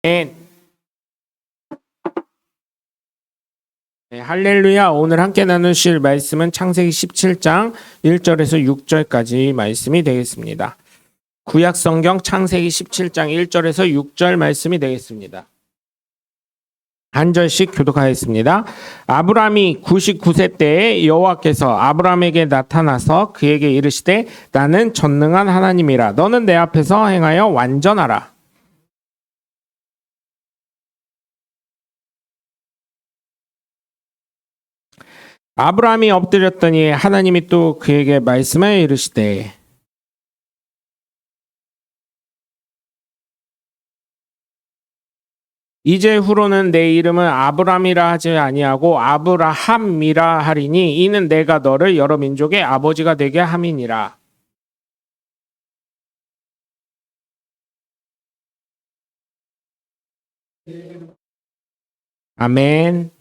네, 할렐루야. 오늘 함께 나누실 말씀은 창세기 17장 1절에서 6절까지 말씀이 되겠습니다. 구약 성경 창세기 17장 1절에서 6절 말씀이 되겠습니다. 한 절씩 교독하겠습니다. 아브라함이 99세 때에 여호와께서 아브라함에게 나타나서 그에게 이르시되 나는 전능한 하나님이라 너는 내 앞에서 행하여 완전하라. 아브라함이 엎드렸더니 하나님이 또 그에게 말씀하여 이르시되 이제 후로는 내 이름을 아브람이라 하지 아니하고 아브라함이라 하리니 이는 내가 너를 여러 민족의 아버지가 되게 함이니라. 아멘.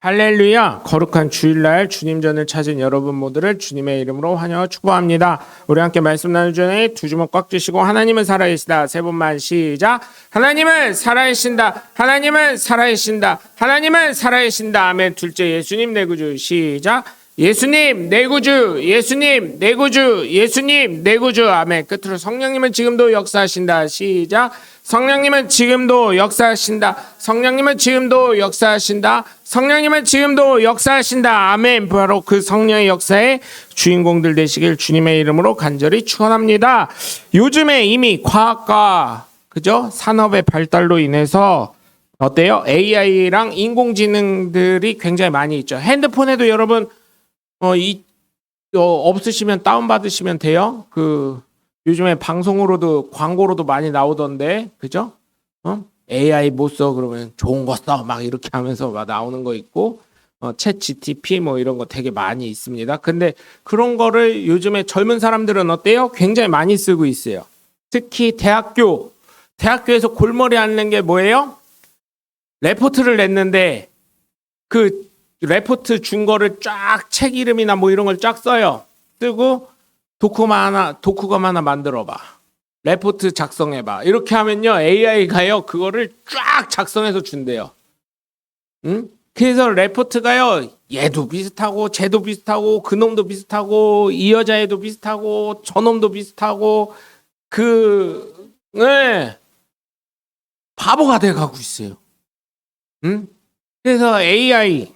할렐루야. 거룩한 주일날 주님전을 찾은 여러분 모두를 주님의 이름으로 환영하고 축복합니다. 우리 함께 말씀 나누기 전에 두 주먹 꽉 쥐시고 하나님은 살아계시다 세 번만 시작. 하나님은 살아계신다. 하나님은 살아계신다. 하나님은 살아계신다. 아멘. 둘째 예수님 내 구주 시작. 예수님 내 구주, 예수님 내 구주, 예수님 내 구주. 아멘. 끝으로 성령님은 지금도 역사하신다 시작. 성령님은 지금도 역사하신다. 성령님은 지금도 역사하신다. 성령님은 지금도 역사하신다. 아멘. 바로 그 성령의 역사의 주인공들 되시길 주님의 이름으로 간절히 축원합니다. 요즘에 이미 과학과 그죠? 산업의 발달로 인해서 어때요? AI랑 인공지능들이 굉장히 많이 있죠. 핸드폰에도 여러분 없으시면 다운받으시면 돼요. 요즘에 방송으로도 광고로도 많이 나오던데, 그죠? AI 못 써 그러면 좋은 거 써 막 이렇게 하면서 막 나오는 거 있고, 챗 GTP 뭐 이런 거 되게 많이 있습니다. 근데 그런 거를 요즘에 젊은 사람들은 어때요? 굉장히 많이 쓰고 있어요. 특히 대학교에서 골머리 앓는 게 뭐예요? 레포트를 냈는데 그 레포트 준 거를 쫙 책 이름이나 뭐 이런 걸 쫙 써요. 쓰고 도쿠감 하나 만들어봐. 레포트 작성해봐. 이렇게 하면요 AI가요 그거를 쫙 작성해서 준대요. 응? 그래서 레포트가요 얘도 비슷하고 쟤도 비슷하고 그놈도 비슷하고 이 여자애도 비슷하고 저놈도 비슷하고 바보가 돼가고 있어요. 응? 그래서 AI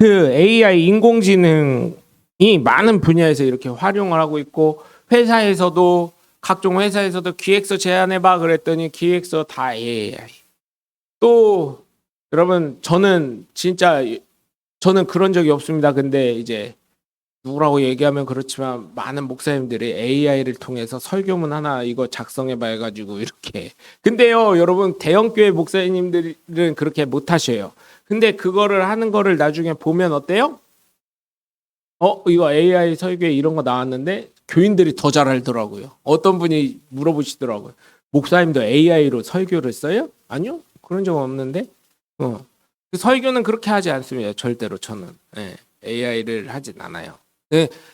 AI 인공지능이 많은 분야에서 이렇게 활용을 하고 있고 회사에서도 각종 회사에서도 기획서 제안해봐 그랬더니 기획서 다 AI. 또 여러분 저는 그런 적이 없습니다. 근데 이제 누구라고 얘기하면 그렇지만 많은 목사님들이 AI를 통해서 설교문 하나 이거 작성해봐 해가지고 이렇게. 근데요 여러분 대형교회 목사님들은 그렇게 못하셔요. 근데 그거를 하는 거를 나중에 보면 어때요? 이거 AI 설교에 이런 거 나왔는데 교인들이 더 잘 알더라고요. 어떤 분이 물어보시더라고요. 목사님도 AI로 설교를 써요? 아니요. 그런 적 없는데. 설교는 그렇게 하지 않습니다. 절대로 저는. AI를 하진 않아요.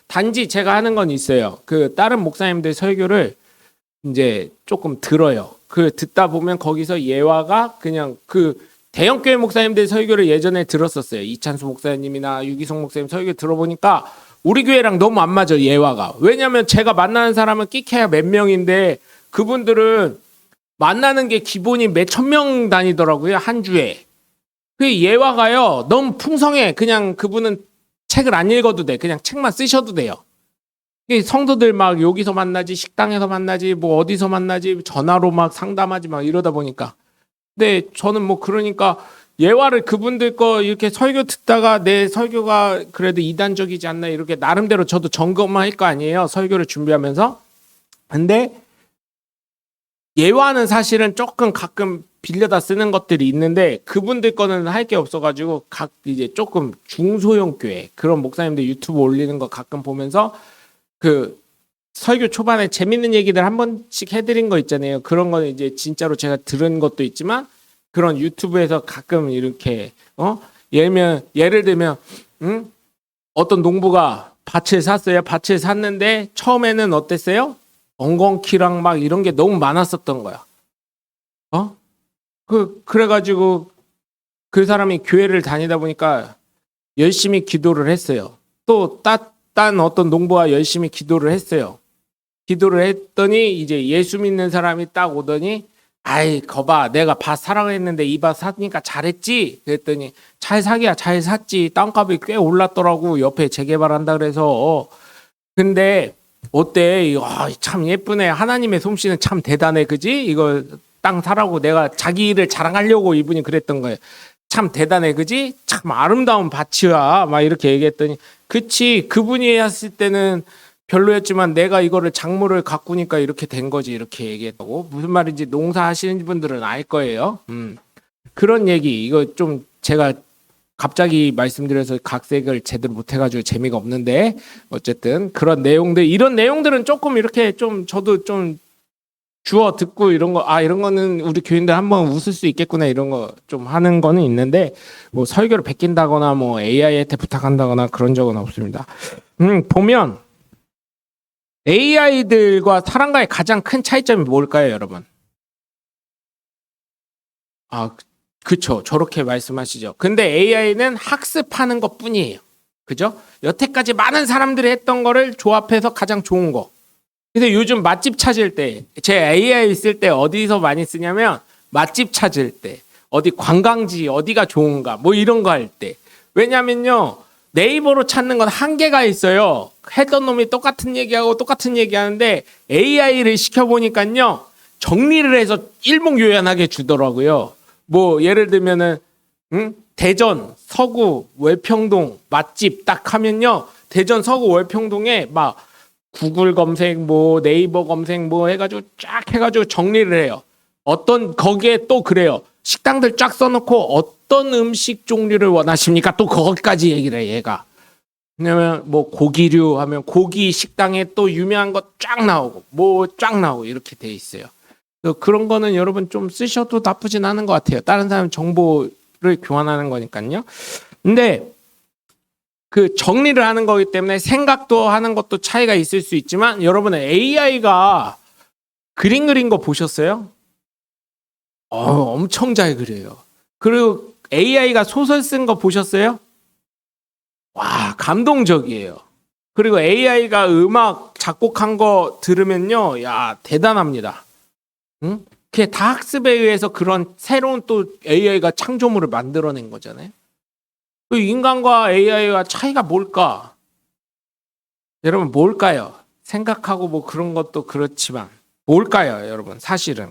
단지 제가 하는 건 있어요. 다른 목사님들 설교를 이제 조금 들어요. 듣다 보면 거기서 예화가 그냥 대형교회 목사님들 설교를 예전에 들었었어요. 이찬수 목사님이나 유기성 목사님 설교 들어보니까 우리 교회랑 너무 안 맞아 예화가. 왜냐하면 제가 만나는 사람은 끼케야 몇 명인데 그분들은 만나는 게 기본이 몇천 명 다니더라고요. 한 주에. 그 예화가요 너무 풍성해. 그냥 그분은 책을 안 읽어도 돼. 그냥 책만 쓰셔도 돼요. 성도들 막 여기서 만나지 식당에서 만나지 뭐 어디서 만나지 전화로 막 상담하지 막 이러다 보니까. 근데 저는 뭐 그러니까 예화를 그분들 거 이렇게 설교 듣다가 내 설교가 그래도 이단적이지 않나 이렇게 나름대로 저도 점검할 거 아니에요. 설교를 준비하면서. 근데 예화는 사실은 조금 가끔 빌려다 쓰는 것들이 있는데 그분들 거는 할 게 없어가지고 이제 조금 중소형 교회 그런 목사님들 유튜브 올리는 거 가끔 보면서 설교 초반에 재밌는 얘기들 한 번씩 해드린 거 있잖아요. 그런 거는 이제 진짜로 제가 들은 것도 있지만 그런 유튜브에서 가끔 이렇게 예를 들면 어떤 농부가 밭을 샀어요. 밭을 샀는데 처음에는 어땠어요? 엉겅퀴랑 막 이런 게 너무 많았었던 거야. 그래가지고 그 사람이 교회를 다니다 보니까 열심히 기도를 했어요. 또 딴 어떤 농부가 열심히 기도를 했어요. 기도를 했더니 이제 예수 믿는 사람이 딱 오더니 아이 거봐 내가 밭 사라고 했는데 이 밭 사니까 잘했지? 그랬더니 잘 사기야 잘 샀지. 땅값이 꽤 올랐더라고. 옆에 재개발한다 그래서. 근데 어때? 참 예쁘네. 하나님의 솜씨는 참 대단해. 그지? 이거 땅 사라고 내가 자기 일을 자랑하려고 이분이 그랬던 거예요. 참 대단해. 그지? 참 아름다운 밭이야. 막 이렇게 얘기했더니 그치 그분이 했을 때는 별로였지만 내가 이거를 작물을 가꾸니까 이렇게 된 거지. 이렇게 얘기했다고. 무슨 말인지 농사하시는 분들은 알 거예요. 그런 얘기 이거 좀 제가 갑자기 말씀드려서 각색을 제대로 못해가지고 재미가 없는데 어쨌든 그런 내용들 이런 내용들은 조금 이렇게 좀 저도 좀 주워 듣고 이런 거 이런 거는 우리 교인들 한번 웃을 수 있겠구나 이런 거 좀 하는 거는 있는데 뭐 설교를 베낀다거나 뭐 AI한테 부탁한다거나 그런 적은 없습니다. 보면 AI들과 사람과의 가장 큰 차이점이 뭘까요, 여러분? 그쵸. 저렇게 말씀하시죠. 근데 AI는 학습하는 것 뿐이에요. 그죠? 여태까지 많은 사람들이 했던 거를 조합해서 가장 좋은 거. 그래서 요즘 맛집 찾을 때, 제 AI 쓸 때 어디서 많이 쓰냐면, 맛집 찾을 때, 어디 관광지, 어디가 좋은가, 뭐 이런 거 할 때. 왜냐면요, 네이버로 찾는 건 한계가 있어요. 했던 놈이 똑같은 얘기하고 똑같은 얘기하는데, AI를 시켜보니까요, 정리를 해서 일목요연하게 주더라고요. 뭐 예를 들면은 대전, 서구, 월평동 맛집 딱 하면요. 대전, 서구, 월평동에 막 구글 검색, 뭐 네이버 검색 뭐 해가지고 쫙 해가지고 정리를 해요. 거기에 또 그래요. 식당들 쫙 써놓고 어떤 음식 종류를 원하십니까? 또 거기까지 얘기를 해 얘가. 왜냐면 뭐 고기류 하면 고기 식당에 또 유명한 거 쫙 나오고 뭐 쫙 나오고 이렇게 돼 있어요. 그런 거는 여러분 좀 쓰셔도 나쁘진 않은 것 같아요. 다른 사람 정보를 교환하는 거니까요. 근데 그 정리를 하는 거기 때문에 생각도 하는 것도 차이가 있을 수 있지만 여러분은 AI가 그림 그린 거 보셨어요? 엄청 잘 그려요. 그리고 AI가 소설 쓴 거 보셨어요? 와, 감동적이에요. 그리고 AI가 음악 작곡한 거 들으면요. 야, 대단합니다. 그게 다 학습에 의해서 그런 새로운 또 AI가 창조물을 만들어낸 거잖아요. 그 인간과 AI가 차이가 뭘까? 여러분 뭘까요? 생각하고 뭐 그런 것도 그렇지만 뭘까요, 여러분? 사실은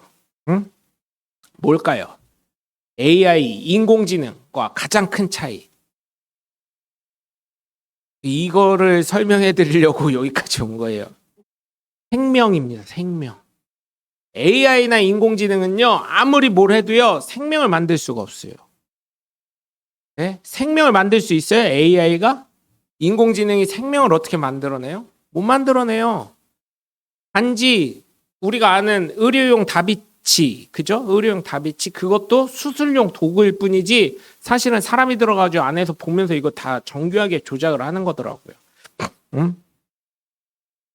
뭘까요? AI 인공지능과 가장 큰 차이. 이거를 설명해 드리려고 여기까지 온 거예요. 생명입니다. 생명. AI나 인공지능은요, 아무리 뭘 해도요, 생명을 만들 수가 없어요. 네? 생명을 만들 수 있어요? AI가? 인공지능이 생명을 어떻게 만들어내요? 못 만들어내요. 단지 우리가 아는 의료용 다비치, 그죠? 의료용 다비치, 그것도 수술용 도구일 뿐이지 사실은 사람이 들어가지고 안에서 보면서 이거 다 정교하게 조작을 하는 거더라고요.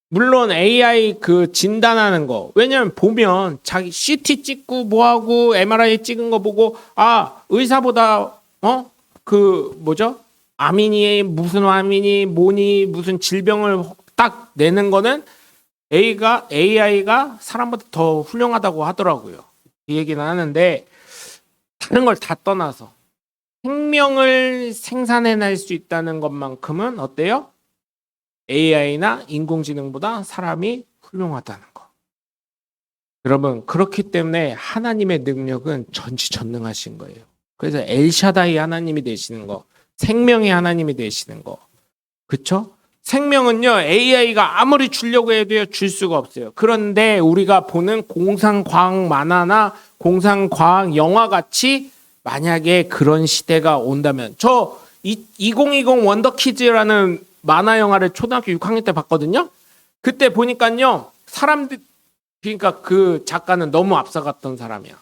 물론 AI 그 진단하는 거. 왜냐면 보면 자기 CT 찍고 뭐하고 MRI 찍은 거 보고 의사보다 그 뭐죠? 아민이 무슨 아민이 뭐니 무슨 질병을 딱 내는 거는 AI가 사람보다 더 훌륭하다고 하더라고요. 이 얘기는 하는데 다른 걸 다 떠나서 생명을 생산해낼 수 있다는 것만큼은 어때요? AI나 인공지능보다 사람이 훌륭하다는 거. 여러분 그렇기 때문에 하나님의 능력은 전지전능하신 거예요. 그래서 엘샤다이 하나님이 되시는 거, 생명의 하나님이 되시는 거, 그렇죠? 생명은요 AI가 아무리 주려고 해도요 줄 수가 없어요. 그런데 우리가 보는 공상과학 만화나 공상과학 영화 같이 만약에 그런 시대가 온다면 저 2020 원더키즈라는 만화 영화를 초등학교 6학년 때 봤거든요. 그때 보니까요 사람들 그러니까 그 작가는 너무 앞서갔던 사람이야.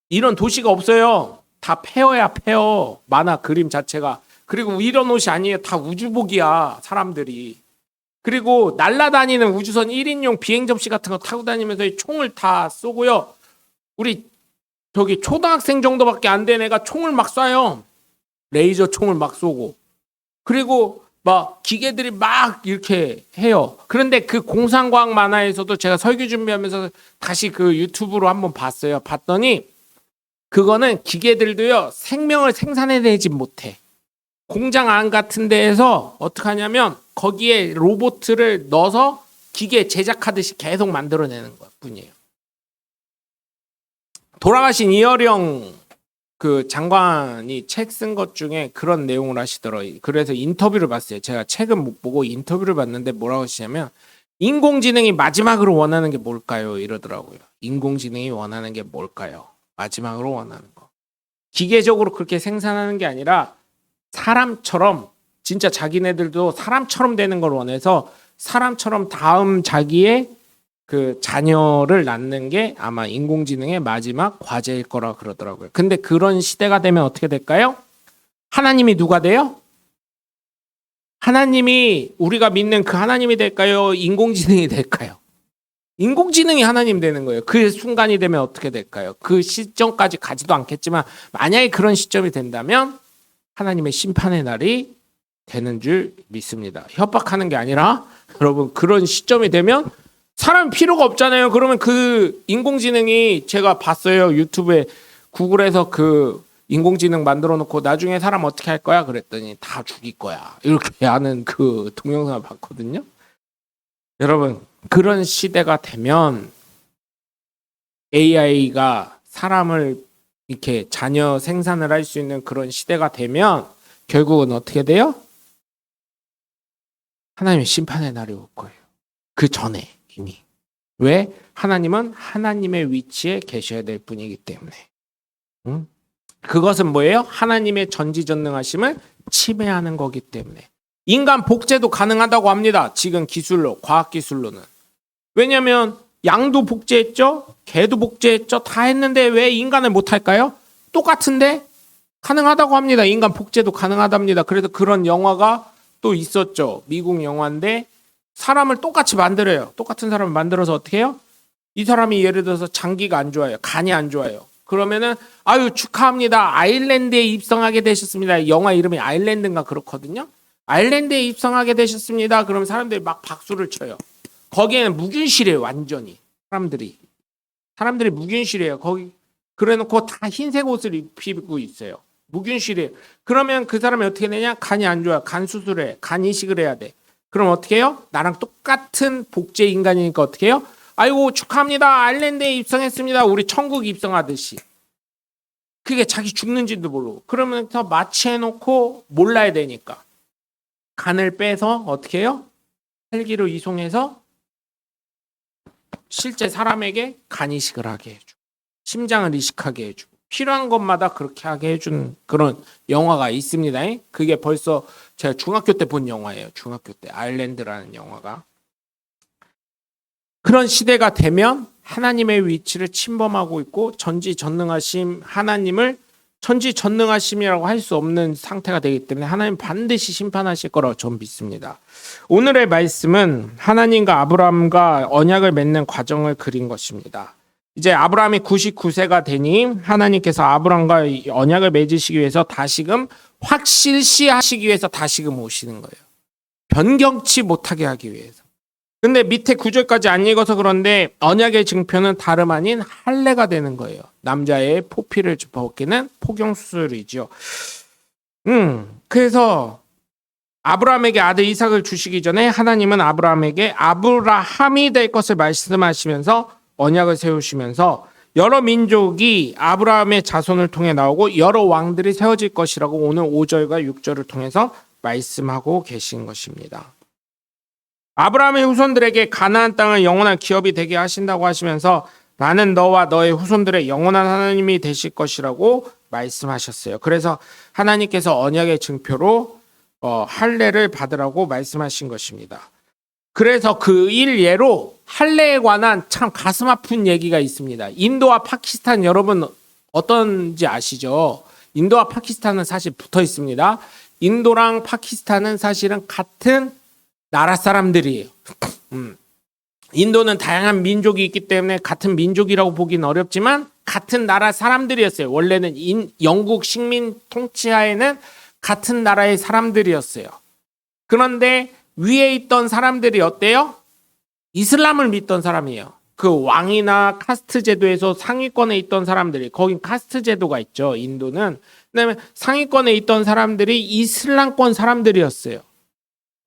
이런 도시가 없어요. 다 폐허야 폐허. 만화 그림 자체가. 그리고 이런 옷이 아니에요. 다 우주복이야 사람들이. 그리고 날아다니는 우주선 1인용 비행 접시 같은 거 타고 다니면서 총을 다 쏘고요. 우리 저기 초등학생 정도밖에 안 된 애가 총을 막 쏴요. 레이저 총을 막 쏘고. 그리고 막 기계들이 막 이렇게 해요. 그런데 그 공상과학 만화에서도 제가 설교 준비하면서 다시 그 유튜브로 한번 봤어요. 봤더니 그거는 기계들도요, 생명을 생산해내지 못해. 공장 안 같은 데에서 어떻게 하냐면 거기에 로봇을 넣어서 기계 제작하듯이 계속 만들어내는 것 뿐이에요. 돌아가신 이어령 그 장관이 책 쓴 것 중에 그런 내용을 하시더라고요. 그래서 인터뷰를 봤어요. 제가 책은 못 보고 인터뷰를 봤는데 뭐라고 하시냐면 인공지능이 마지막으로 원하는 게 뭘까요? 이러더라고요. 인공지능이 원하는 게 뭘까요? 마지막으로 원하는 거. 기계적으로 그렇게 생산하는 게 아니라 사람처럼, 진짜 자기네들도 사람처럼 되는 걸 원해서 사람처럼 다음 자기의 그 자녀를 낳는 게 아마 인공지능의 마지막 과제일 거라 그러더라고요. 근데 그런 시대가 되면 어떻게 될까요? 하나님이 누가 돼요? 하나님이 우리가 믿는 그 하나님이 될까요? 인공지능이 될까요? 인공지능이 하나님 되는 거예요. 그 순간이 되면 어떻게 될까요? 그 시점까지 가지도 않겠지만 만약에 그런 시점이 된다면 하나님의 심판의 날이 되는 줄 믿습니다. 협박하는 게 아니라 여러분, 그런 시점이 되면 사람 필요가 없잖아요. 그러면 그 인공지능이, 제가 봤어요. 유튜브에 구글에서 그 인공지능 만들어 놓고 나중에 사람 어떻게 할 거야? 그랬더니 다 죽일 거야. 이렇게 하는 그 동영상을 봤거든요. 여러분, 그런 시대가 되면 AI가 사람을 이렇게 자녀 생산을 할 수 있는 그런 시대가 되면 결국은 어떻게 돼요? 하나님의 심판의 날이 올 거예요. 그 전에 이미. 왜? 하나님은 하나님의 위치에 계셔야 될 분이기 때문에. 그것은 뭐예요? 하나님의 전지전능하심을 침해하는 거기 때문에. 인간 복제도 가능하다고 합니다. 지금 기술로, 과학기술로는. 왜냐하면 양도 복제했죠? 개도 복제했죠? 다 했는데 왜 인간을 못할까요? 똑같은데 가능하다고 합니다. 인간 복제도 가능하답니다. 그래서 그런 영화가 또 있었죠. 미국 영화인데 사람을 똑같이 만들어요. 똑같은 사람을 만들어서 어떻게 해요? 이 사람이 예를 들어서 장기가 안 좋아요. 간이 안 좋아요. 그러면은 아유 축하합니다. 아일랜드에 입성하게 되셨습니다. 영화 이름이 아일랜드인가 그렇거든요. 아일랜드에 입성하게 되셨습니다. 그러면 사람들이 막 박수를 쳐요. 거기에는 무균실이에요. 완전히. 사람들이 무균실이에요. 거기 그래놓고 다 흰색 옷을 입히고 있어요. 무균실이에요. 그러면 그 사람이 어떻게 되냐? 간이 안 좋아. 간 수술해. 간 이식을 해야 돼. 그럼 어떻게 해요? 나랑 똑같은 복제 인간이니까 어떻게 해요? 아이고 축하합니다. 아일랜드에 입성했습니다. 우리 천국 입성하듯이. 그게 자기 죽는지도 모르고. 그러면 더 마취해놓고 몰라야 되니까. 간을 빼서 어떻게 해요? 헬기로 이송해서 실제 사람에게 간 이식을 하게 해주고 심장을 이식하게 해주고 필요한 것마다 그렇게 하게 해준 그런 영화가 있습니다. 그게 벌써 제가 중학교 때 본 영화예요. 중학교 때 아일랜드라는 영화가. 그런 시대가 되면 하나님의 위치를 침범하고 있고 전지전능하심 하나님을 전지전능하심이라고 할 수 없는 상태가 되기 때문에 하나님 반드시 심판하실 거라고 저는 믿습니다. 오늘의 말씀은 하나님과 아브라함과 언약을 맺는 과정을 그린 것입니다. 이제 아브라함이 99세가 되니 하나님께서 아브라함과 언약을 맺으시기 위해서 다시금 확실시하시기 위해서 다시금 오시는 거예요. 변경치 못하게 하기 위해서. 근데 밑에 9절까지 안 읽어서 그런데 언약의 증표는 다름 아닌 할례가 되는 거예요. 남자의 포피를 벗기는 포경수술이죠. 그래서 아브라함에게 아들 이삭을 주시기 전에 하나님은 아브라함에게 아브라함이 될 것을 말씀하시면서 언약을 세우시면서 여러 민족이 아브라함의 자손을 통해 나오고 여러 왕들이 세워질 것이라고 오늘 5절과 6절을 통해서 말씀하고 계신 것입니다. 아브라함의 후손들에게 가나안 땅을 영원한 기업이 되게 하신다고 하시면서 나는 너와 너의 후손들의 영원한 하나님이 되실 것이라고 말씀하셨어요. 그래서 하나님께서 언약의 증표로 할례를 받으라고 말씀하신 것입니다. 그래서 그 일예로 할례에 관한 참 가슴 아픈 얘기가 있습니다. 인도와 파키스탄 여러분 어떤지 아시죠? 인도와 파키스탄은 사실 붙어 있습니다. 인도랑 파키스탄은 사실은 같은 나라 사람들이에요. 인도는 다양한 민족이 있기 때문에 같은 민족이라고 보기는 어렵지만 같은 나라 사람들이었어요. 원래는 영국 식민 통치하에는 같은 나라의 사람들이었어요. 그런데 위에 있던 사람들이 어때요? 이슬람을 믿던 사람이에요. 그 왕이나 카스트 제도에서 상위권에 있던 사람들이, 거긴 카스트 제도가 있죠, 인도는. 그다음에 상위권에 있던 사람들이 이슬람권 사람들이었어요.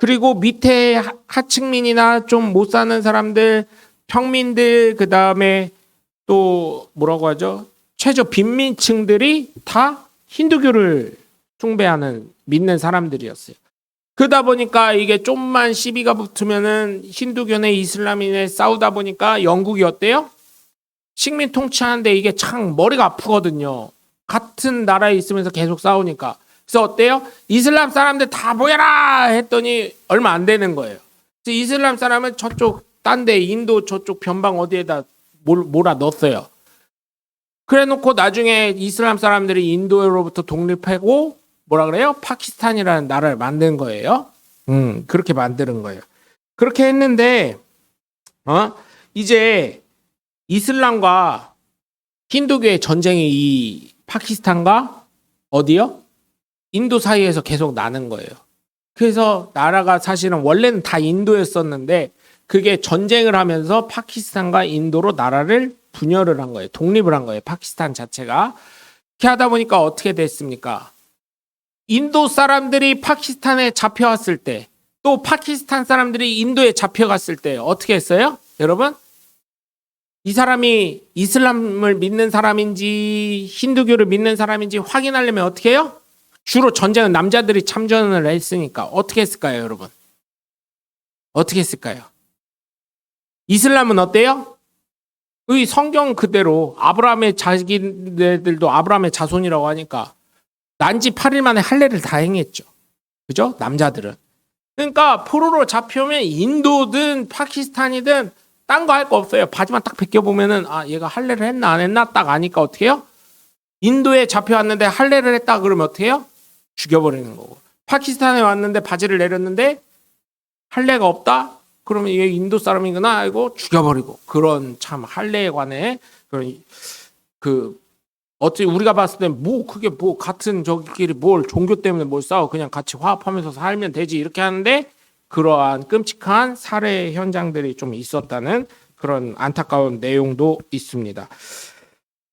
그리고 밑에 하층민이나 좀 못 사는 사람들, 평민들, 그 다음에 또 뭐라고 하죠? 최저 빈민층들이 다 힌두교를 숭배하는, 믿는 사람들이었어요. 그러다 보니까 이게 좀만 시비가 붙으면은 힌두교네 이슬람이네 싸우다 보니까 영국이 어때요? 식민 통치하는데 이게 참 머리가 아프거든요. 같은 나라에 있으면서 계속 싸우니까. 그래서 어때요? 이슬람 사람들 다 모여라 했더니 얼마 안 되는 거예요. 그래서 이슬람 사람은 저쪽 딴 데 인도 저쪽 변방 어디에다 몰아 넣었어요. 그래 놓고 나중에 이슬람 사람들이 인도로부터 독립하고 뭐라 그래요? 파키스탄이라는 나라를 만든 거예요. 그렇게 만드는 거예요. 그렇게 했는데 이제 이슬람과 힌두교의 전쟁이 이 파키스탄과 어디요? 인도 사이에서 계속 나는 거예요. 그래서 나라가 사실은 원래는 다 인도였었는데 그게 전쟁을 하면서 파키스탄과 인도로 나라를 분열을 한 거예요. 독립을 한 거예요. 파키스탄 자체가. 그렇게 하다 보니까 어떻게 됐습니까? 인도 사람들이 파키스탄에 잡혀왔을 때, 또 파키스탄 사람들이 인도에 잡혀갔을 때 어떻게 했어요? 여러분? 이 사람이 이슬람을 믿는 사람인지 힌두교를 믿는 사람인지 확인하려면 어떻게 해요? 주로 전쟁은 남자들이 참전을 했으니까 어떻게 했을까요, 여러분? 어떻게 했을까요? 이슬람은 어때요? 이 성경 그대로 아브라함의 자기들도 아브라함의 자손이라고 하니까 난지 8일 만에 할례를 다 행했죠. 그죠? 남자들은. 그러니까 포로로 잡혀오면 인도든 파키스탄이든 딴 거 할 거 없어요. 바지만 딱 벗겨보면은 얘가 할례를 했나 안 했나 딱 아니까 어떻게 해요? 인도에 잡혀왔는데 할례를 했다 그러면 어떻게 해요? 죽여버리는 거고. 파키스탄에 왔는데 바지를 내렸는데 할례가 없다? 그러면 얘 인도 사람이구나 이거 죽여버리고. 그런 참 할례에 관해 그런 어찌 우리가 봤을 때 뭐 그게 뭐 같은 저기끼리 뭘 종교 때문에 뭘 싸워 그냥 같이 화합하면서 살면 되지 이렇게 하는데 그러한 끔찍한 살해 현장들이 좀 있었다는 그런 안타까운 내용도 있습니다.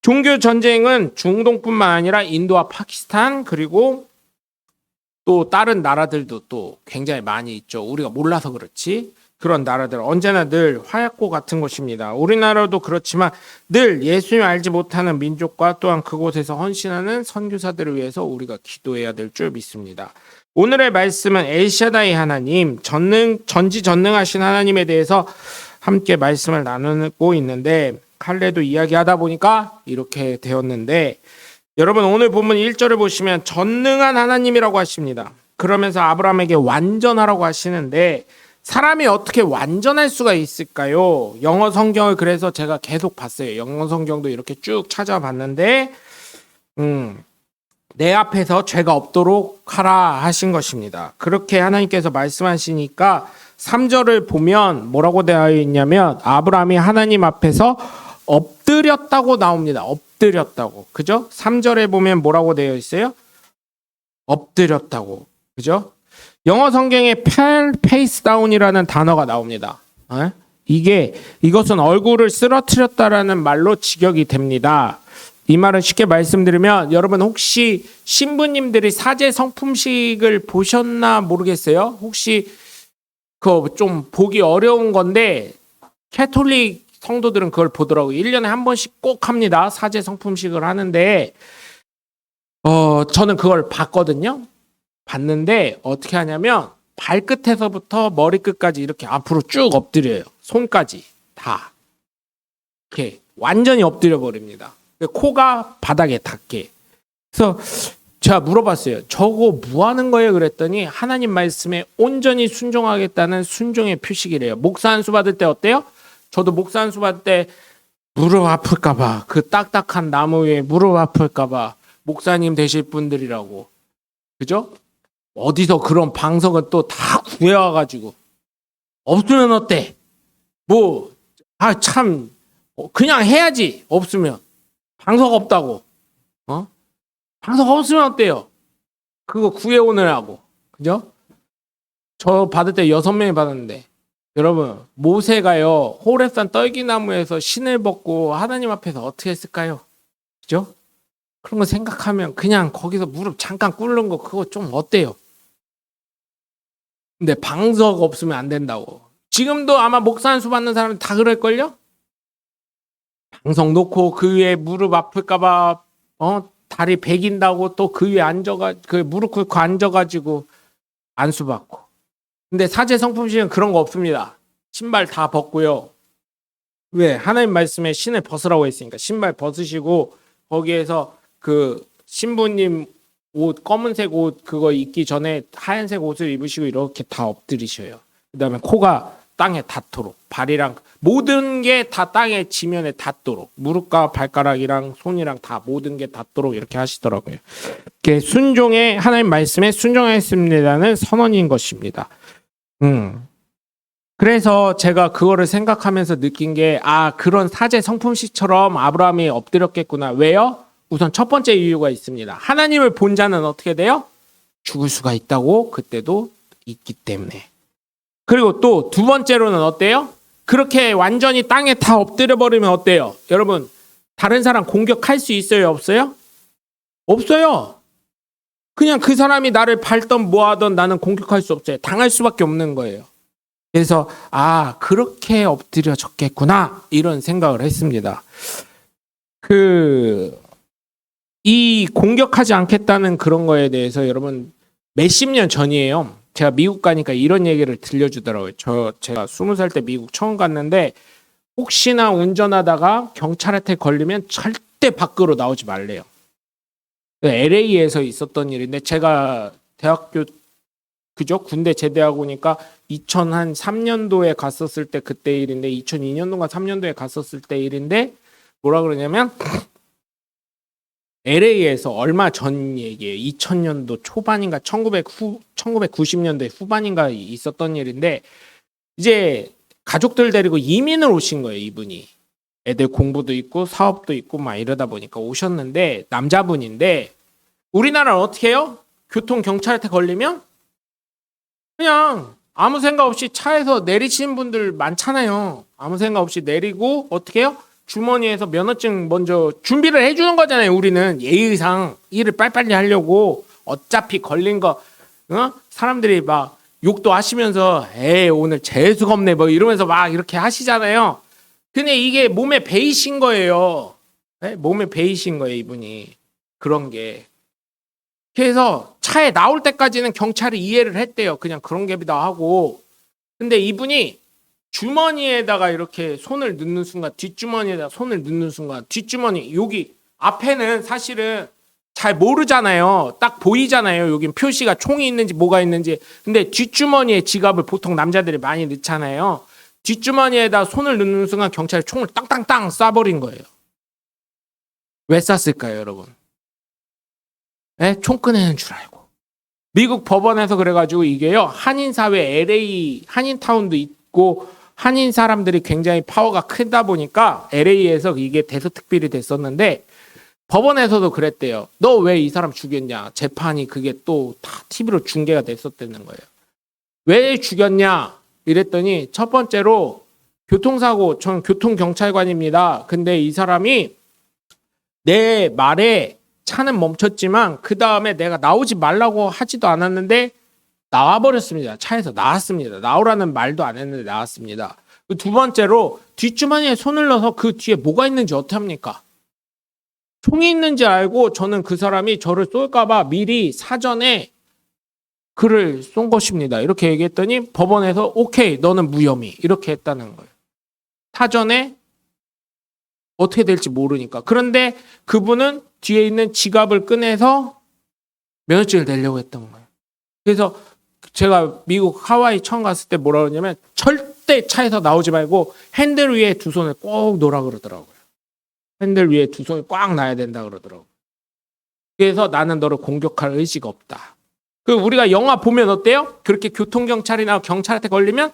종교 전쟁은 중동뿐만 아니라 인도와 파키스탄 그리고 또 다른 나라들도 또 굉장히 많이 있죠. 우리가 몰라서 그렇지. 그런 나라들 언제나 늘 화약고 같은 곳입니다. 우리나라도 그렇지만 늘 예수님 알지 못하는 민족과 또한 그곳에서 헌신하는 선교사들을 위해서 우리가 기도해야 될 줄 믿습니다. 오늘의 말씀은 엘샤다이 하나님, 전지전능하신 하나님에 대해서 함께 말씀을 나누고 있는데 칼레도 이야기하다 보니까 이렇게 되었는데 여러분 오늘 본문 1절을 보시면 전능한 하나님이라고 하십니다. 그러면서 아브라함에게 완전하라고 하시는데 사람이 어떻게 완전할 수가 있을까요? 영어 성경을 그래서 제가 계속 봤어요. 영어 성경도 이렇게 쭉 찾아봤는데 내 앞에서 죄가 없도록 하라 하신 것입니다. 그렇게 하나님께서 말씀하시니까 3절을 보면 뭐라고 되어 있냐면 아브라함이 하나님 앞에서 엎드렸다고 나옵니다. 엎드렸다고. 그죠? 3절에 보면 뭐라고 되어 있어요? 엎드렸다고. 그죠? 영어 성경에 face down이라는 단어가 나옵니다. 이것은 얼굴을 쓰러뜨렸다라는 말로 직역이 됩니다. 이 말은 쉽게 말씀드리면 여러분 혹시 신부님들이 사제 성품식을 보셨나 모르겠어요. 혹시 그거 좀 보기 어려운 건데 캐톨릭 성도들은 그걸 보더라고요. 1년에 한 번씩 꼭 합니다. 사제 성품식을 하는데 저는 그걸 봤거든요. 봤는데 어떻게 하냐면 발끝에서부터 머리끝까지 이렇게 앞으로 쭉 엎드려요. 손까지 다 이렇게 완전히 엎드려 버립니다. 코가 바닥에 닿게. 그래서 제가 물어봤어요. 저거 뭐 하는 거예요? 그랬더니 하나님 말씀에 온전히 순종하겠다는 순종의 표식이래요. 목사 안수 받을 때 어때요? 저도 목사 안수 받을 때 무릎 아플까 봐 그 딱딱한 나무 위에 무릎 아플까 봐 목사님 되실 분들이라고. 그죠? 어디서 그런 방석을 또 다 구해와가지고 없으면 어때? 참 그냥 해야지. 없으면 방석 없다고. 방석 없으면 어때요? 그거 구해오느라고. 그죠? 저 받을 때 6명이 받았는데, 여러분, 모세가요 호렙산 떨기나무에서 신을 벗고 하나님 앞에서 어떻게 했을까요? 그죠? 그런 거 생각하면 그냥 거기서 무릎 잠깐 꿇는 거 그거 좀 어때요? 근데 방석 없으면 안 된다고. 지금도 아마 목사 안수 받는 사람은 다 그럴걸요? 방석 놓고 그 위에 무릎 아플까봐 다리 베긴다고 또 그 위에 그 무릎 꿇고 앉아가지고 안수 받고. 근데 사제 성품식은 그런 거 없습니다. 신발 다 벗고요. 왜? 하나님 말씀에 신을 벗으라고 했으니까 신발 벗으시고 거기에서 그 신부님 옷 검은색 옷 그거 입기 전에 하얀색 옷을 입으시고 이렇게 다 엎드리셔요. 그다음에 코가 땅에 닿도록 발이랑 모든 게 다 땅에 지면에 닿도록 무릎과 발가락이랑 손이랑 다 모든 게 닿도록 이렇게 하시더라고요. 이게 순종의 하나님 말씀에 순종했습니다는 선언인 것입니다. 그래서 제가 그거를 생각하면서 느낀 게 그런 사제 성품식처럼 아브라함이 엎드렸겠구나. 왜요? 우선 첫 번째 이유가 있습니다. 하나님을 본 자는 어떻게 돼요? 죽을 수가 있다고 그때도 있기 때문에. 그리고 또 두 번째로는 어때요? 그렇게 완전히 땅에 다 엎드려 버리면 어때요? 여러분, 다른 사람 공격할 수 있어요? 없어요? 없어요. 그냥 그 사람이 나를 밟던 뭐하던 나는 공격할 수 없어요. 당할 수밖에 없는 거예요. 그래서 그렇게 엎드려졌겠구나 이런 생각을 했습니다. 이 공격하지 않겠다는 그런 거에 대해서 여러분 몇십 년 전이에요. 제가 미국 가니까 이런 얘기를 들려주더라고요. 제가 20살 때 미국 처음 갔는데 혹시나 운전하다가 경찰한테 걸리면 절대 밖으로 나오지 말래요. LA에서 있었던 일인데 제가 대학교 군대 제대하고 오니까 2003년도에 갔었을 때 그때 일인데 2002년도인가 3년도에 갔었을 때 일인데 뭐라 그러냐면 LA에서 얼마 전 얘기예요. 2000년도 초반인가 1990년대 후반인가 있었던 일인데 이제 가족들 데리고 이민을 오신 거예요. 이분이. 애들 공부도 있고 사업도 있고 막 이러다 보니까 오셨는데 남자분인데 우리나라는 어떻게 해요? 교통경찰한테 걸리면 그냥 아무 생각 없이 차에서 내리시는 분들 많잖아요. 아무 생각 없이 내리고 어떻게 해요? 주머니에서 면허증 먼저 준비를 해주는 거잖아요. 우리는 예의상 일을 빨리빨리 하려고 어차피 걸린 거 사람들이 막 욕도 하시면서 오늘 재수가 없네 뭐 이러면서 막 이렇게 하시잖아요. 근데 이게 몸에 배이신 거예요. 네? 몸에 배이신 거예요 이분이. 그런 게. 그래서 차에 나올 때까지는 경찰이 이해를 했대요. 그냥 그런 게다 하고. 근데 이분이 주머니에다가 이렇게 손을 넣는 순간 뒷주머니에다가 손을 넣는 순간 뒷주머니 여기 앞에는 사실은 잘 모르잖아요. 딱 보이잖아요. 여긴 표시가 총이 있는지 뭐가 있는지. 근데 뒷주머니에 지갑을 보통 남자들이 많이 넣잖아요. 뒷주머니에다 손을 넣는 순간 경찰이 총을 땅땅땅 쏴버린 거예요. 왜 쐈을까요, 여러분? 총 꺼내는 줄 알고. 미국 법원에서 그래가지고 이게요. 한인사회 LA 한인타운도 있고 한인 사람들이 굉장히 파워가 크다 보니까 LA에서 이게 대서특필이 됐었는데 법원에서도 그랬대요. 너 왜 이 사람 죽였냐. 재판이 그게 또 다 TV로 중계가 됐었다는 거예요. 왜 죽였냐 이랬더니 첫 번째로 교통사고, 저는 교통경찰관입니다. 근데 이 사람이 내 말에 차는 멈췄지만 그 다음에 내가 나오지 말라고 하지도 않았는데 나와버렸습니다. 차에서 나왔습니다. 나오라는 말도 안 했는데 나왔습니다. 두 번째로 뒷주머니에 손을 넣어서 그 뒤에 뭐가 있는지 어떻게 합니까? 총이 있는지 알고 저는 그 사람이 저를 쏠까봐 미리 사전에 그를 쏜 것입니다. 이렇게 얘기했더니 법원에서 오케이 너는 무혐의 이렇게 했다는 거예요. 사전에 어떻게 될지 모르니까. 그런데 그분은 뒤에 있는 지갑을 꺼내서 면허증을 내려고 했던 거예요. 그래서 제가 미국 하와이 처음 갔을 때 뭐라 그러냐면 절대 차에서 나오지 말고 핸들 위에 두 손을 꼭 놓으라 그러더라고요. 핸들 위에 두 손이 꽉 놔야 된다 그러더라고요. 그래서 나는 너를 공격할 의지가 없다. 그 우리가 영화 보면 어때요? 그렇게 교통경찰이나 경찰한테 걸리면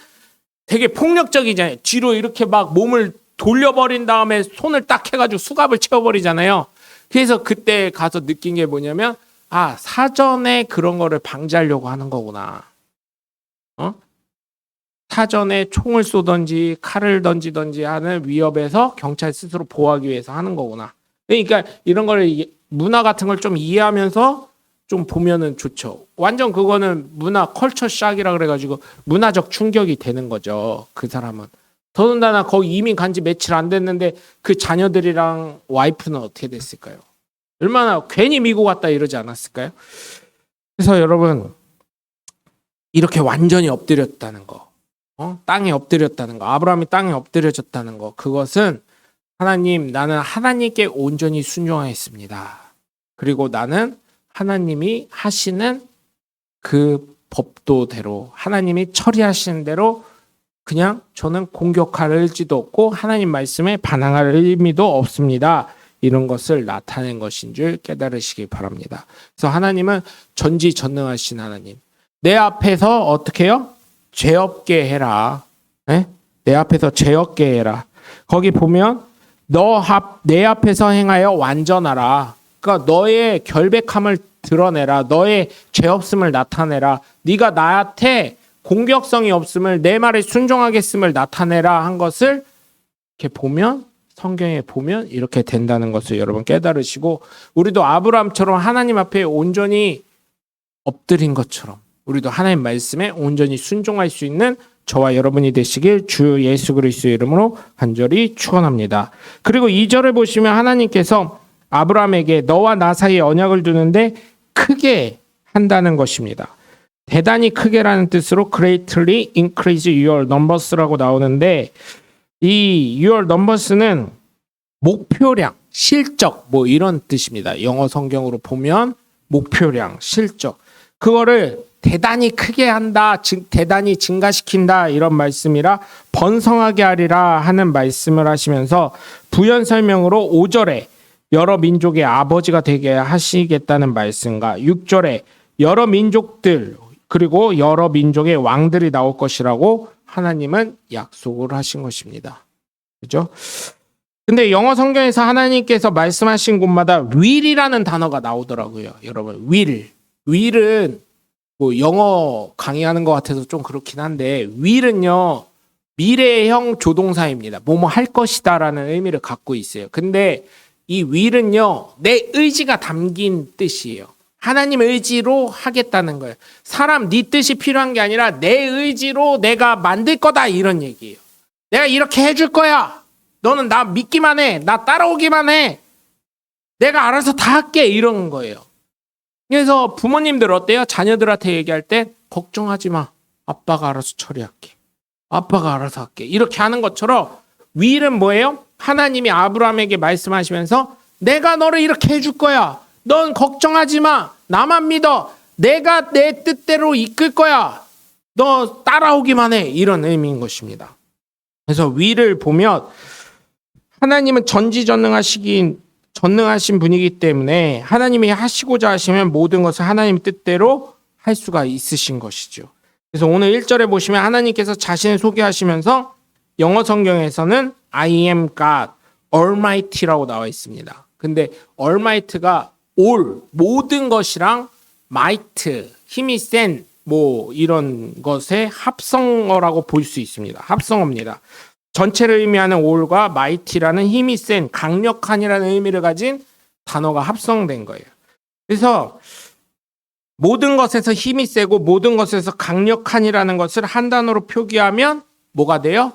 되게 폭력적이잖아요. 뒤로 이렇게 막 몸을 돌려버린 다음에 손을 딱 해가지고 수갑을 채워버리잖아요. 그래서 그때 가서 느낀 게 뭐냐면 사전에 그런 거를 방지하려고 하는 거구나. 사전에 총을 쏘든지 칼을 던지든지 하는 위협에서 경찰 스스로 보호하기 위해서 하는 거구나. 그러니까 이런 거를 문화 같은 걸 좀 이해하면서 좀 보면은 좋죠. 완전 그거는 문화 컬처 샥이라 그래가지고 문화적 충격이 되는 거죠. 그 사람은. 더군다나 거기 이민 간 지 며칠 안 됐는데 그 자녀들이랑 와이프는 어떻게 됐을까요? 얼마나 괜히 미국 왔다 이러지 않았을까요? 그래서 여러분 이렇게 완전히 엎드렸다는 거, 땅에 엎드렸다는 거, 아브라함이 땅에 엎드려졌다는 거, 그것은 하나님, 나는 하나님께 온전히 순종하였습니다. 그리고 나는 하나님이 하시는 그 법도대로, 하나님이 처리하시는 대로 그냥 저는 공격할 의지도 없고 하나님 말씀에 반항할 의미도 없습니다. 이런 것을 나타낸 것인 줄 깨달으시기 바랍니다. 그래서 하나님은 전지전능하신 하나님. 내 앞에서 어떻게 해요? 죄 없게 해라. 네? 내 앞에서 죄 없게 해라. 거기 보면 내 앞에서 행하여 완전하라. 그러니까 너의 결백함을 드러내라. 너의 죄 없음을 나타내라. 네가 나한테 공격성이 없음을, 내 말에 순종하겠음을 나타내라 한 것을 이렇게 보면, 성경에 보면 이렇게 된다는 것을 여러분 깨달으시고, 우리도 아브라함처럼 하나님 앞에 온전히 엎드린 것처럼 우리도 하나님 말씀에 온전히 순종할 수 있는 저와 여러분이 되시길 주 예수 그리스도의 이름으로 간절히 축원합니다. 그리고 2절을 보시면 하나님께서 아브라함에게 너와 나 사이에 언약을 두는데 크게 한다는 것입니다. 대단히 크게라는 뜻으로 greatly increase your numbers라고 나오는데, 이 your numbers는 목표량, 실적 뭐 이런 뜻입니다. 영어 성경으로 보면 목표량, 실적, 그거를 대단히 크게 한다, 대단히 증가시킨다 이런 말씀이라 번성하게 하리라 하는 말씀을 하시면서 부연 설명으로 5절에 여러 민족의 아버지가 되게 하시겠다는 말씀과 6절에 여러 민족들 그리고 여러 민족의 왕들이 나올 것이라고 하나님은 약속을 하신 것입니다. 그죠? 근데 영어 성경에서 하나님께서 말씀하신 곳마다 will이라는 단어가 나오더라고요. 여러분, will은 뭐 영어 강의하는 것 같아서 좀 그렇긴 한데, will은요 미래형 조동사입니다. 뭐뭐 할 것이다라는 의미를 갖고 있어요. 근데 이 will은요 내 의지가 담긴 뜻이에요. 하나님 의지로 하겠다는 거예요. 사람 네 뜻이 필요한 게 아니라 내 의지로 내가 만들 거다 이런 얘기예요. 내가 이렇게 해줄 거야. 너는 나 믿기만 해. 나 따라오기만 해. 내가 알아서 다 할게 이런 거예요. 그래서 부모님들 어때요? 자녀들한테 얘기할 때 걱정하지 마. 아빠가 알아서 처리할게. 아빠가 알아서 할게. 이렇게 하는 것처럼 will은 뭐예요? 하나님이 아브라함에게 말씀하시면서 내가 너를 이렇게 해줄 거야. 넌 걱정하지 마. 나만 믿어. 내가 내 뜻대로 이끌 거야. 너 따라오기만 해. 이런 의미인 것입니다. 그래서 will을 보면 하나님은 전지전능하신 분이기 때문에 하나님이 하시고자 하시면 모든 것을 하나님 뜻대로 할 수가 있으신 것이죠. 그래서 오늘 1절에 보시면 하나님께서 자신을 소개하시면서 영어 성경에서는 I am God, Almighty라고 나와 있습니다. 근데 Almighty가 all, 모든 것이랑 might, 힘이 센 뭐 이런 것의 합성어라고 볼 수 있습니다. 합성어입니다. 전체를 의미하는 all과 mighty라는 힘이 센, 강력한이라는 의미를 가진 단어가 합성된 거예요. 그래서 모든 것에서 힘이 세고 모든 것에서 강력한이라는 것을 한 단어로 표기하면 뭐가 돼요?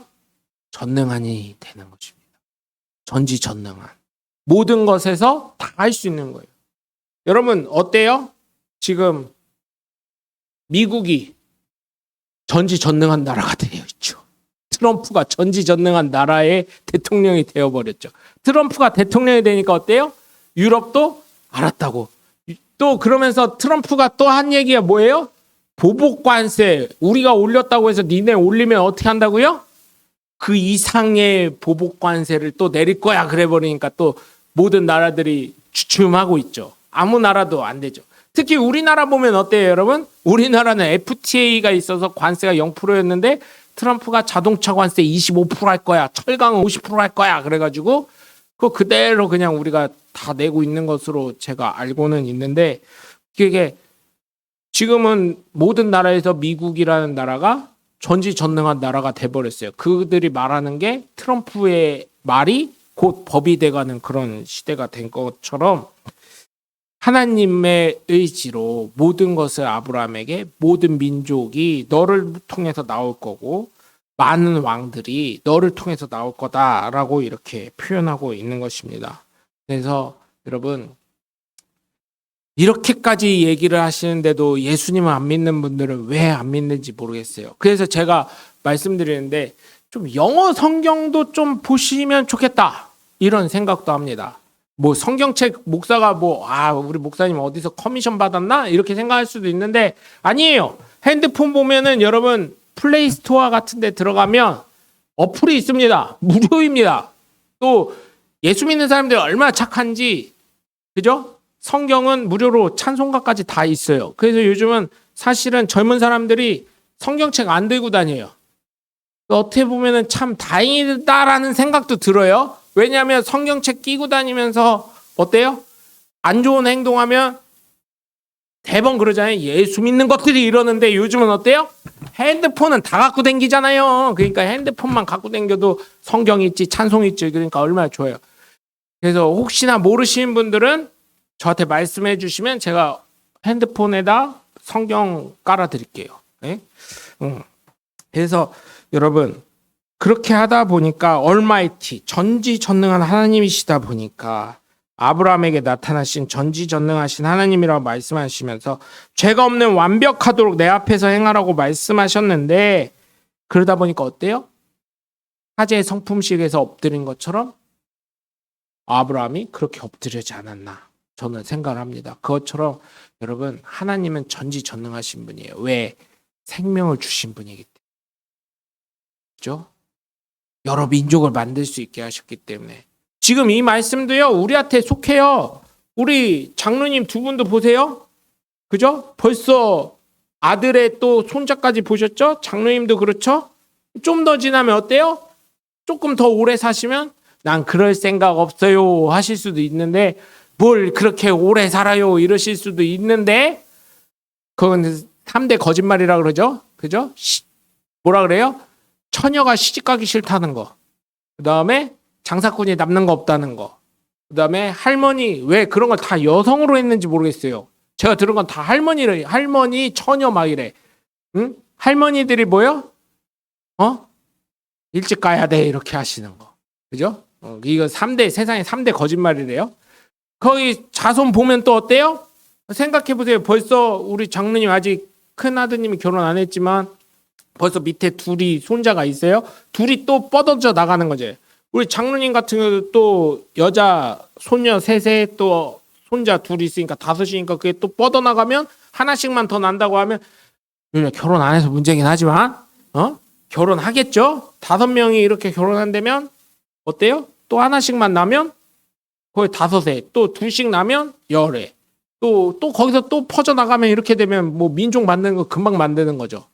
전능한이 되는 것입니다. 전지전능한. 모든 것에서 다 할 수 있는 거예요. 여러분 어때요? 지금 미국이 전지전능한 나라가 되어 있죠. 트럼프가 전지전능한 나라의 대통령이 되어버렸죠. 트럼프가 대통령이 되니까 어때요? 유럽도 알았다고. 또 그러면서 트럼프가 또 한 얘기가 뭐예요? 보복관세 우리가 올렸다고 해서 니네 올리면 어떻게 한다고요? 그 이상의 보복관세를 또 내릴 거야 그래 버리니까 또 모든 나라들이 주춤하고 있죠. 아무 나라도 안 되죠. 특히 우리나라 보면 어때요, 여러분? 우리나라는 FTA가 있어서 관세가 0%였는데 트럼프가 자동차 관세 25%할 거야. 철강은 50%할 거야. 그래가지고 그거 그대로 그냥 우리가 다 내고 있는 것으로 제가 알고는 있는데 이게 지금은 모든 나라에서 미국이라는 나라가 전지전능한 나라가 돼버렸어요. 그들이 말하는 게 트럼프의 말이 곧 법이 돼가는 그런 시대가 된 것처럼 하나님의 의지로 모든 것을 아브라함에게 모든 민족이 너를 통해서 나올 거고 많은 왕들이 너를 통해서 나올 거다라고 이렇게 표현하고 있는 것입니다. 그래서 여러분 이렇게까지 얘기를 하시는데도 예수님을 안 믿는 분들은 왜 안 믿는지 모르겠어요. 그래서 제가 말씀드리는데 좀 영어 성경도 좀 보시면 좋겠다 이런 생각도 합니다. 뭐 성경책 목사가 우리 목사님 어디서 커미션 받았나 이렇게 생각할 수도 있는데 아니에요. 핸드폰 보면은 여러분 플레이스토어 같은 데 들어가면 어플이 있습니다. 무료입니다. 또 예수 믿는 사람들이 얼마나 착한지 그죠? 성경은 무료로 찬송가까지 다 있어요. 그래서 요즘은 사실은 젊은 사람들이 성경책 안 들고 다녀요. 어떻게 보면은 참 다행이다라는 생각도 들어요. 왜냐하면 성경책 끼고 다니면서 어때요? 안 좋은 행동하면 대번 그러잖아요. 예수 믿는 것들이 이러는데 요즘은 어때요? 핸드폰은 다 갖고 다니잖아요. 그러니까 핸드폰만 갖고 다녀도 성경 있지 찬송 있지. 그러니까 얼마나 좋아요. 그래서 혹시나 모르시는 분들은 저한테 말씀해 주시면 제가 핸드폰에다 성경 깔아 드릴게요. 네? 그래서 여러분 그렇게 하다 보니까 얼마이티 전지전능한 하나님이시다 보니까 아브라함에게 나타나신 전지전능하신 하나님이라고 말씀하시면서 죄가 없는 완벽하도록 내 앞에서 행하라고 말씀하셨는데 그러다 보니까 어때요? 화제의 성품식에서 엎드린 것처럼 아브라함이 그렇게 엎드리지 않았나 저는 생각을 합니다. 그것처럼 여러분 하나님은 전지전능하신 분이에요. 왜? 생명을 주신 분이기 때문에. 그렇죠? 여러 민족을 만들 수 있게 하셨기 때문에. 지금 이 말씀도요 우리한테 속해요. 우리 장로님 두 분도 보세요. 그죠? 벌써 아들의 또 손자까지 보셨죠? 장로님도 그렇죠? 좀 더 지나면 어때요? 조금 더 오래 사시면 난 그럴 생각 없어요 하실 수도 있는데 뭘 그렇게 오래 살아요 이러실 수도 있는데 그건 3대 거짓말이라 그러죠. 그죠? 뭐라 그래요? 처녀가 시집가기 싫다는 거. 그 다음에 장사꾼이 남는 거 없다는 거. 그 다음에 할머니 왜 그런 걸 다 여성으로 했는지 모르겠어요. 제가 들은 건 다 할머니래. 할머니 처녀 막 이래. 응? 할머니들이 뭐요? 일찍 가야 돼 이렇게 하시는 거. 그죠? 이거 세상에 3대 거짓말이래요. 거기 자손 보면 또 어때요? 생각해보세요. 벌써 우리 장로님 아직 큰 아드님이 결혼 안 했지만 벌써 밑에 둘이 손자가 있어요. 둘이 또 뻗어져 나가는 거지. 우리 장로님 같은 경우도 또 여자 손녀 셋에 또 손자 둘이 있으니까 5이니까 그게 또 뻗어나가면 하나씩만 더 난다고 하면 결혼 안 해서 문제긴 하지만 결혼하겠죠. 5명이 이렇게 결혼한다면 어때요? 또 하나씩만 나면 거의 5에 또 2씩 나면 10에 또 거기서 또 퍼져나가면 이렇게 되면 뭐 민족 만드는 거 금방 만드는 거죠.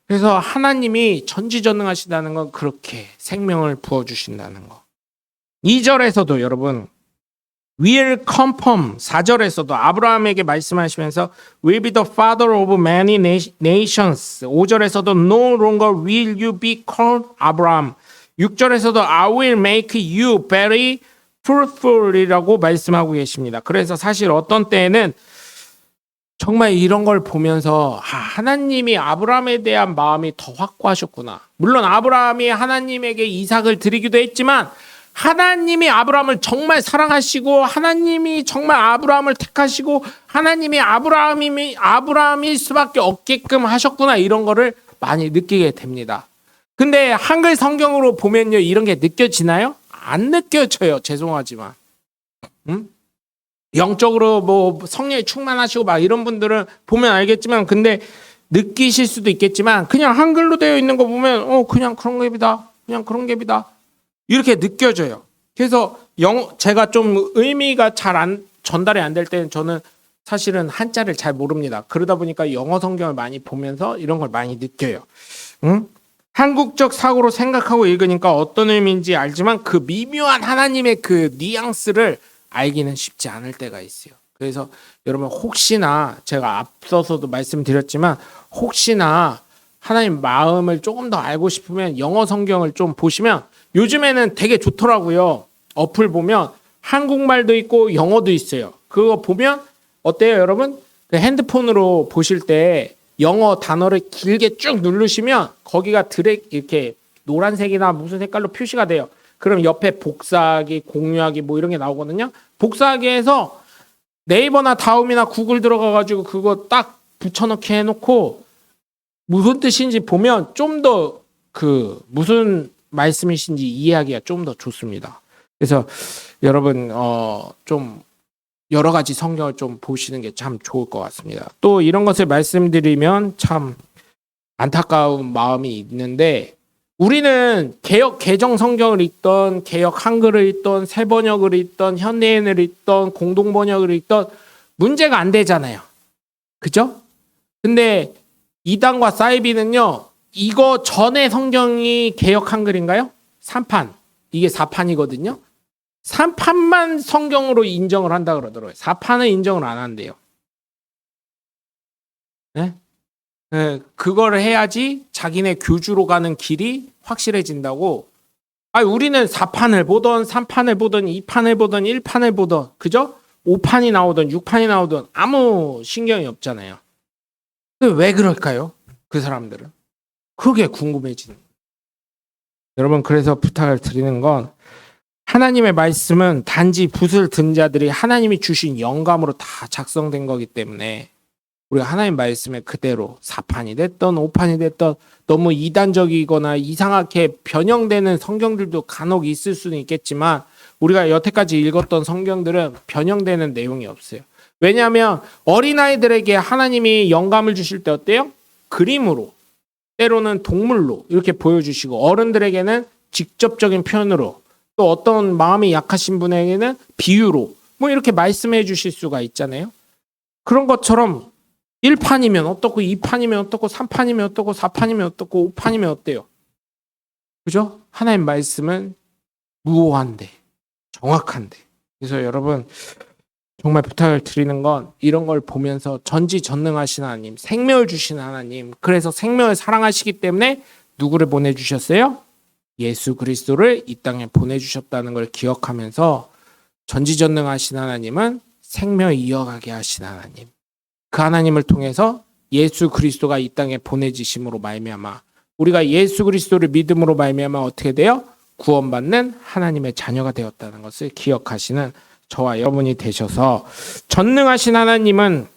그래서 하나님이 전지전능하시다는 건 그렇게 생명을 부어주신다는 거. 2절에서도 여러분 will confirm 4절에서도 아브라함에게 말씀하시면서 will be the father of many nations 5절에서도 no longer will you be called Abraham 6절에서도 I will make you very fruitful이라고 말씀하고 계십니다. 그래서 사실 어떤 때에는 정말 이런 걸 보면서 하나님이 아브라함에 대한 마음이 더 확고하셨구나. 물론 아브라함이 하나님에게 이삭을 드리기도 했지만 하나님이 아브라함을 정말 사랑하시고 하나님이 정말 아브라함을 택하시고 하나님이 아브라함일 수밖에 없게끔 하셨구나. 이런 거를 많이 느끼게 됩니다. 근데 한글 성경으로 보면요 이런 게 느껴지나요? 안 느껴져요. 죄송하지만. 영적으로 뭐 성령이 충만하시고 막 이런 분들은 보면 알겠지만 근데 느끼실 수도 있겠지만 그냥 한글로 되어 있는 거 보면 그냥 그런 갭이다. 그냥 그런 갭이다. 이렇게 느껴져요. 그래서 제가 좀 의미가 잘 전달이 안 될 때는 저는 사실은 한자를 잘 모릅니다. 그러다 보니까 영어 성경을 많이 보면서 이런 걸 많이 느껴요. 응? 한국적 사고로 생각하고 읽으니까 어떤 의미인지 알지만 그 미묘한 하나님의 그 뉘앙스를 알기는 쉽지 않을 때가 있어요. 그래서 여러분 혹시나 제가 앞서서도 말씀드렸지만 혹시나 하나님 마음을 조금 더 알고 싶으면 영어 성경을 좀 보시면 요즘에는 되게 좋더라고요. 어플 보면 한국말도 있고 영어도 있어요. 그거 보면 어때요, 여러분? 그 핸드폰으로 보실 때 영어 단어를 길게 쭉 누르시면 거기가 이렇게 노란색이나 무슨 색깔로 표시가 돼요. 그럼 옆에 복사하기, 공유하기 뭐 이런 게 나오거든요. 복사하기에서 네이버나 다음이나 구글 들어가가지고 그거 딱 붙여넣기 해놓고 무슨 뜻인지 보면 좀 더 무슨 말씀이신지 이해하기가 좀 더 좋습니다. 그래서 여러분 좀 여러 가지 성경을 좀 보시는 게 참 좋을 것 같습니다. 또 이런 것을 말씀드리면 참 안타까운 마음이 있는데 우리는 개역 개정 성경을 읽던 개역 한글을 읽던 새번역을 읽던 현대인을 읽던 공동번역을 읽던 문제가 안 되잖아요. 그죠? 근데 이단과 사이비는요. 이거 전에 성경이 개역 한글인가요? 3판. 이게 4판이거든요. 3판만 성경으로 인정을 한다 그러더라고요. 4판은 인정을 안 한대요. 네? 네, 그걸 해야지 자기네 교주로 가는 길이 확실해진다고. 우리는 4판을 보던 3판을 보던 2판을 보던 1판을 보던 그죠? 5판이 나오던 6판이 나오던 아무 신경이 없잖아요. 왜 그럴까요? 그 사람들은. 그게 궁금해지는. 여러분 그래서 부탁을 드리는 건 하나님의 말씀은 단지 붓을 든 자들이 하나님이 주신 영감으로 다 작성된 거기 때문에 우리가 하나님 말씀에 그대로 4판이 됐던 5판이 됐던 너무 이단적이거나 이상하게 변형되는 성경들도 간혹 있을 수는 있겠지만 우리가 여태까지 읽었던 성경들은 변형되는 내용이 없어요. 왜냐하면 어린아이들에게 하나님이 영감을 주실 때 어때요? 그림으로 때로는 동물로 이렇게 보여주시고 어른들에게는 직접적인 표현으로 또 어떤 마음이 약하신 분에게는 비유로 뭐 이렇게 말씀해 주실 수가 있잖아요. 그런 것처럼 1판이면 어떻고 2판이면 어떻고 3판이면 어떻고 4판이면 어떻고 5판이면 어때요? 그죠? 하나님 말씀은 무오한데 정확한데 그래서 여러분 정말 부탁을 드리는 건 이런 걸 보면서 전지전능하신 하나님 생명을 주신 하나님 그래서 생명을 사랑하시기 때문에 누구를 보내주셨어요? 예수 그리스도를 이 땅에 보내주셨다는 걸 기억하면서 전지전능하신 하나님은 생명을 이어가게 하신 하나님 그 하나님을 통해서 예수 그리스도가 이 땅에 보내지심으로 말미암아 우리가 예수 그리스도를 믿음으로 말미암아 어떻게 돼요? 구원받는 하나님의 자녀가 되었다는 것을 기억하시는 저와 여러분이 되셔서 전능하신 하나님은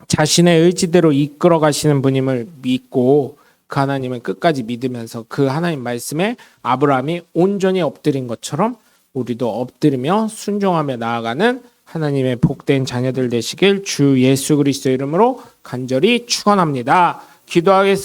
자신의 의지대로 이끌어 가시는 분임을 믿고 그 하나님을 끝까지 믿으면서 그 하나님 말씀에 아브라함이 온전히 엎드린 것처럼 우리도 엎드리며 순종하며 나아가는 하나님의 복된 자녀들 되시길 주 예수 그리스도 이름으로 간절히 축원합니다. 기도하겠습니다.